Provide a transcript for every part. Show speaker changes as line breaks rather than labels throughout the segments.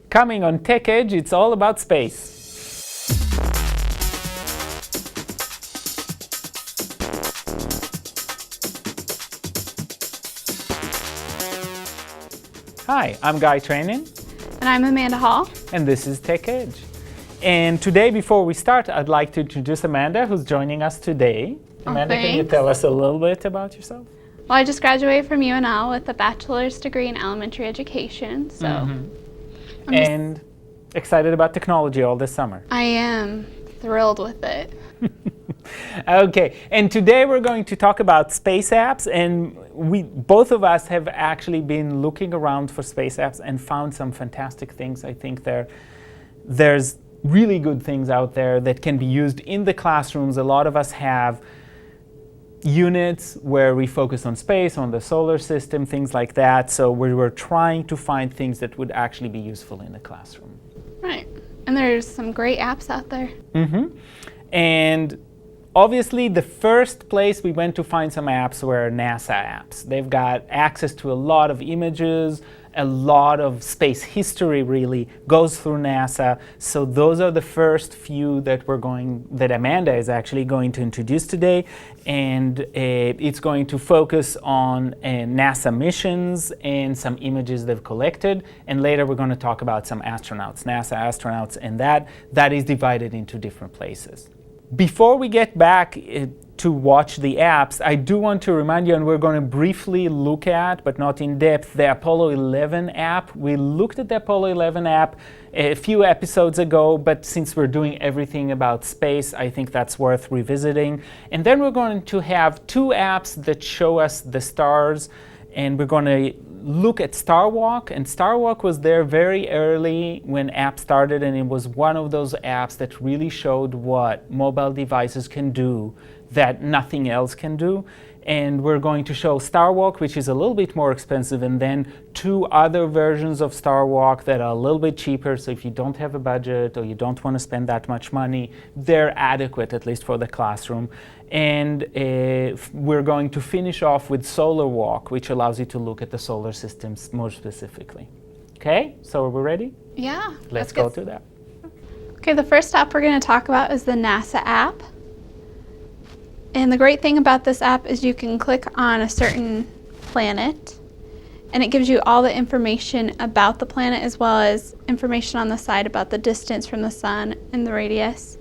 Coming on Tech Edge, it's all about space. Hi, I'm Guy Trainin.
And I'm Amanda Hall.
And this is Tech Edge. And today, before we start, I'd like to introduce Amanda, who's joining us today. Amanda, can you tell us a little bit about yourself?
Well, I just graduated from UNL with a bachelor's degree in elementary education, so.
And excited about technology all this summer.
I am thrilled with it.
Okay, and today we're going to talk about space apps, and both of us have actually been looking around for space apps and found some fantastic things. I think there's really good things out there that can be used in the classrooms. A lot of us have units where we focus on space, on the solar system, things like that. So we were trying to find things that would actually be useful in the classroom.
Right, and there's some great apps out there.
And obviously, the first place we went to find some apps were NASA apps. They've got access to a lot of images, a lot of space history really goes through NASA. So those are the first few that Amanda is actually going to introduce today. And it's going to focus on NASA missions and some images they've collected. And later we're going to talk about some astronauts, NASA astronauts, and that is divided into different places. Before we get back to watch the apps, I do want to remind you, and we're going to briefly look at, but not in depth, the Apollo 11 app. We looked at the Apollo 11 app a few episodes ago, but since we're doing everything about space, I think that's worth revisiting. And then we're going to have two apps that show us the stars, and we're going to look at StarWalk, and StarWalk was there very early when app started, and it was one of those apps that really showed what mobile devices can do that nothing else can do. And we're going to show StarWalk, which is a little bit more expensive, and then two other versions of StarWalk that are a little bit cheaper. So if you don't have a budget or you don't want to spend that much money, they're adequate, at least for the classroom. And we're going to finish off with SolarWalk, which allows you to look at the solar systems more specifically. Okay, so are we ready?
Yeah.
Let's go to that.
Okay, the first app we're going to talk about is the NASA app. And the great thing about this app is you can click on a certain planet, and it gives you all the information about the planet as well as information on the side about the distance from the sun and the radius.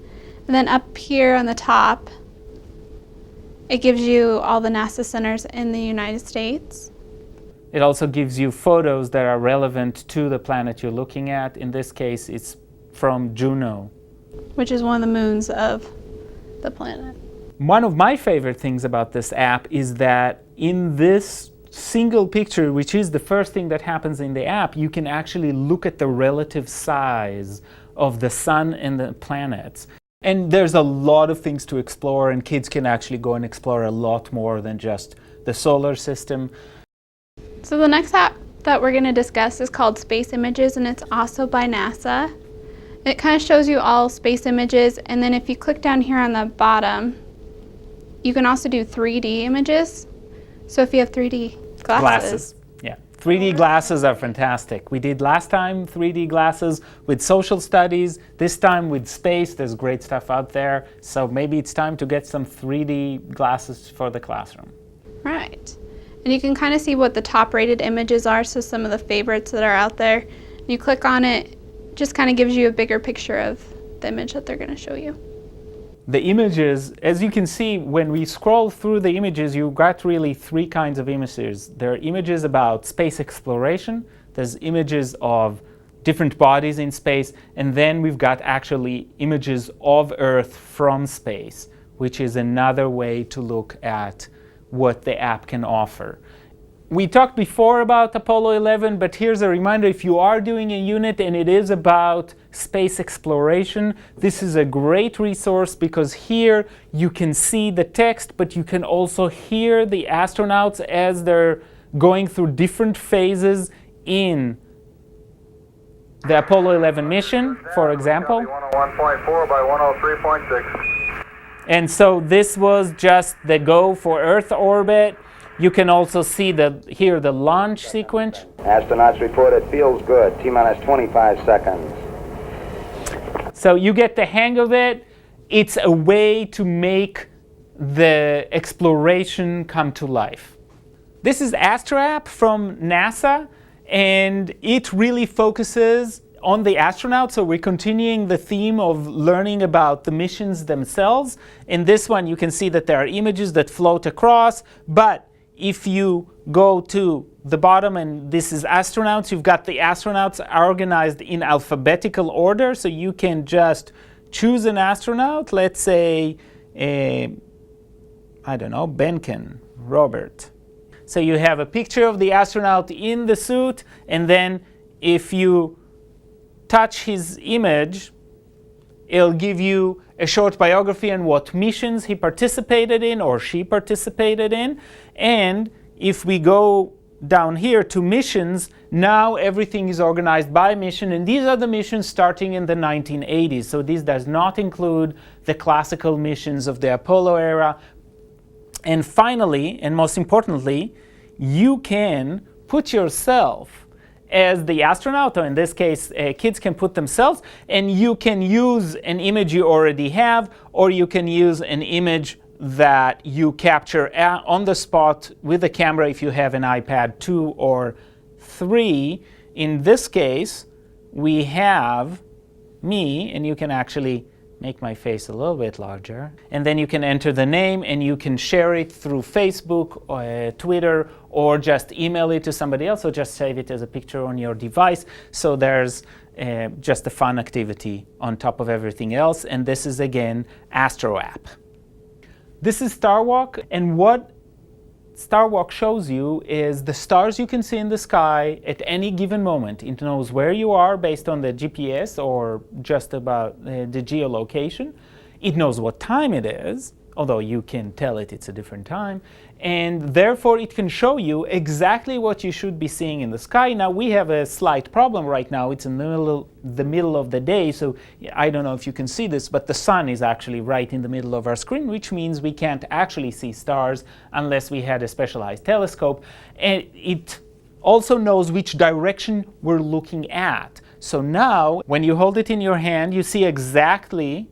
And then up here on the top, it gives you all the NASA centers in the United States.
It also gives you photos that are relevant to the planet you're looking at. In this case, it's from Juno,
which is one of the moons of the planet.
One of my favorite things about this app is that in this single picture, which is the first thing that happens in the app, you can actually look at the relative size of the sun and the planets. And there's a lot of things to explore, and kids can actually go and explore a lot more than just the solar system.
So the next app that we're going to discuss is called Space Images, and it's also by NASA. It kind of shows you all space images, and then if you click down here on the bottom, you can also do 3D images. So if you have 3D glasses.
Yeah, 3D glasses are fantastic. We did last time 3D glasses with social studies. This time with space. There's great stuff out there. So maybe it's time to get some 3D glasses for the classroom.
Right. And you can kind of see what the top rated images are, so some of the favorites that are out there. You click on it, just kind of gives you a bigger picture of the image that they're going to show you.
The images, as you can see, when we scroll through the images, you've got really three kinds of images. There are images about space exploration, there's images of different bodies in space, and then we've got actually images of Earth from space, which is another way to look at what the app can offer. We talked before about Apollo 11, but here's a reminder, if you are doing a unit and it is about space exploration, this is a great resource because here you can see the text, but you can also hear the astronauts as they're going through different phases in the Apollo 11 mission, for example.
101.4 by 103.6.
And so this was just the go for Earth orbit. You can also see here the launch sequence.
Astronauts report it feels good. T-minus 25 seconds.
So you get the hang of it. It's a way to make the exploration come to life. This is AstroApp from NASA, and it really focuses on the astronauts. So we're continuing the theme of learning about the missions themselves. In this one, you can see that there are images that float across, but if you go to the bottom, and this is astronauts, you've got the astronauts organized in alphabetical order, so you can just choose an astronaut. Let's say, I don't know, Benken, Robert. So you have a picture of the astronaut in the suit, and then if you touch his image, it'll give you a short biography on what missions he participated in or she participated in. And if we go down here to missions, now everything is organized by mission, and these are the missions starting in the 1980s. So this does not include the classical missions of the Apollo era. And finally, and most importantly, you can put yourself as the astronaut, or in this case, kids can put themselves, and you can use an image you already have, or you can use an image that you capture on the spot with the camera if you have an iPad 2 or 3. In this case, we have me, and you can actually make my face a little bit larger. And then you can enter the name, and you can share it through Facebook or Twitter, or just email it to somebody else, or just save it as a picture on your device. So there's just a fun activity on top of everything else. And this is, again, AstroApp. This is StarWalk, and what StarWalk shows you is the stars you can see in the sky at any given moment. It knows where you are based on the GPS or just about the geolocation. It knows what time it is, although you can tell it it's a different time. And therefore, it can show you exactly what you should be seeing in the sky. Now, we have a slight problem right now. It's in the middle of the day, so I don't know if you can see this, but the sun is actually right in the middle of our screen, which means we can't actually see stars unless we had a specialized telescope. And it also knows which direction we're looking at. So now, when you hold it in your hand, you see exactly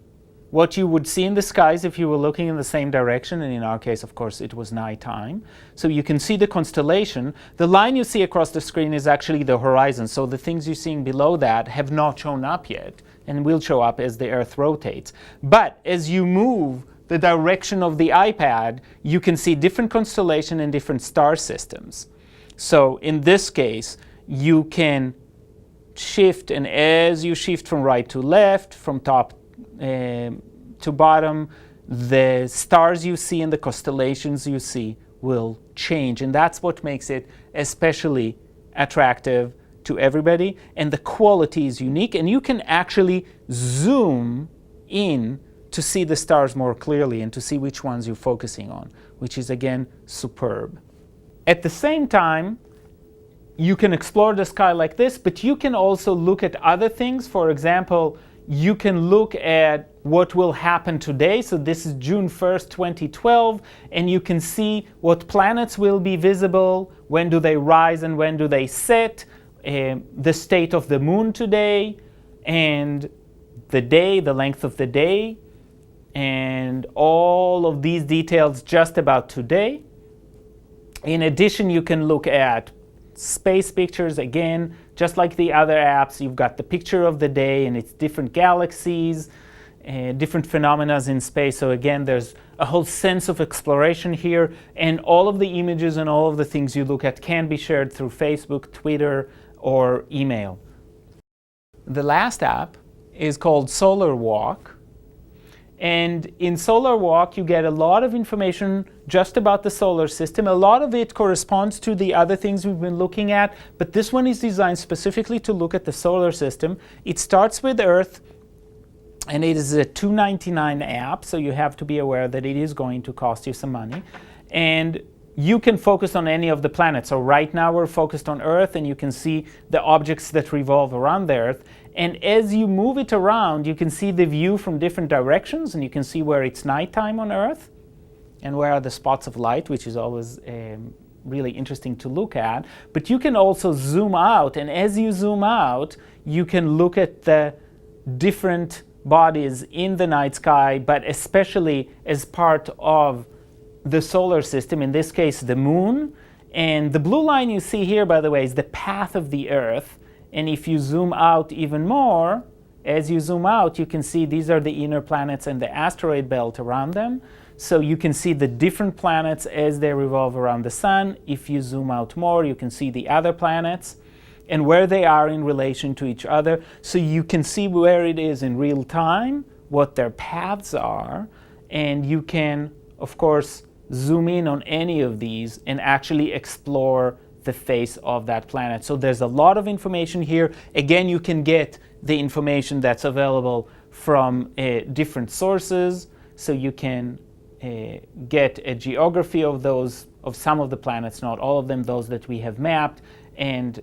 what you would see in the skies if you were looking in the same direction, and in our case, of course, it was nighttime. So you can see the constellation. The line you see across the screen is actually the horizon, so the things you're seeing below that have not shown up yet, and will show up as the Earth rotates. But as you move the direction of the iPad, you can see different constellations and different star systems. So in this case, you can shift, and as you shift from right to left, from top to bottom, the stars you see and the constellations you see will change. And that's what makes it especially attractive to everybody. And the quality is unique, and you can actually zoom in to see the stars more clearly and to see which ones you're focusing on, which is, again, superb. At the same time, you can explore the sky like this, but you can also look at other things. For example, you can look at what will happen today. So this is June 1st, 2012, and you can see what planets will be visible, when do they rise and when do they set, the state of the moon today, and the day, the length of the day, and all of these details just about today. In addition, you can look at space pictures. Again, just like the other apps, you've got the picture of the day and its different galaxies, different phenomena in space. So again, there's a whole sense of exploration here, and all of the images and all of the things you look at can be shared through Facebook, Twitter, or email. The last app is called SolarWalk. And in SolarWalk, you get a lot of information just about the solar system. A lot of it corresponds to the other things we've been looking at, but this one is designed specifically to look at the solar system. It starts with Earth, and it is a $2.99 app, so you have to be aware that it is going to cost you some money. And you can focus on any of the planets. So right now we're focused on Earth, and you can see the objects that revolve around the Earth. And as you move it around, you can see the view from different directions, and you can see where it's nighttime on Earth. and where are the spots of light, which is always really interesting to look at. But you can also zoom out, and as you zoom out, you can look at the different bodies in the night sky, but especially as part of the solar system, in this case the moon. And the blue line you see here, by the way, is the path of the Earth. And if you zoom out even more, as you zoom out, you can see these are the inner planets and the asteroid belt around them. So you can see the different planets as they revolve around the sun. If you zoom out more, you can see the other planets and where they are in relation to each other. So you can see where it is in real time, what their paths are, and you can, of course, zoom in on any of these and actually explore the face of that planet. So there's a lot of information here. Again, you can get the information that's available from different sources. So you can get a geography of those, of some of the planets, not all of them, those that we have mapped. And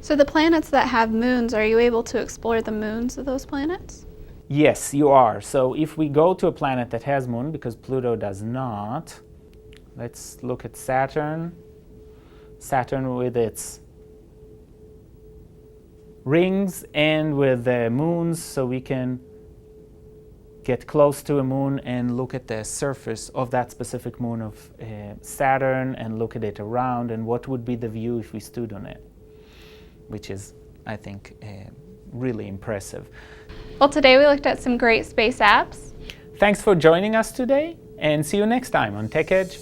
so the planets that have moons, are you able to explore the moons of those planets?
yes, you are. So if we go to a planet that has moon, because Pluto does not, let's look at Saturn. Saturn with its rings and with the moons, so we can get close to a moon and look at the surface of that specific moon of Saturn and look at it around, and what would be the view if we stood on it, which is, I think, really impressive.
Well, today we looked at some great space apps.
Thanks for joining us today, and see you next time on Tech Edge.